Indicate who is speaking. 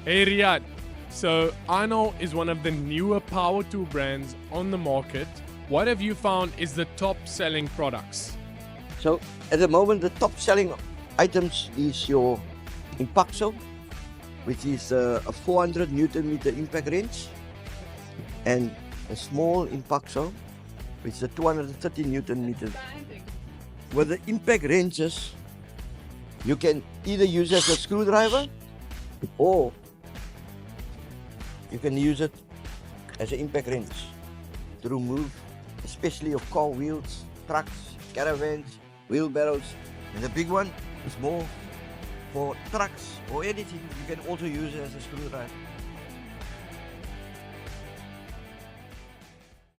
Speaker 1: Hey Riad, so Einhell is one of the newer power tool brands on the market. What have you found is the top selling products?
Speaker 2: So at the moment, the top selling items is your Impaxxo, which is a 400 Newton meter impact wrench, and a small Impaxxo, which is a 230 Newton meter. With the impact wrenches, you can either use it as a screwdriver, or you can use it as an impact wrench to remove, especially your car wheels, trucks, caravans, wheelbarrows. And the big one is more for trucks or anything. You can also use it as a screwdriver.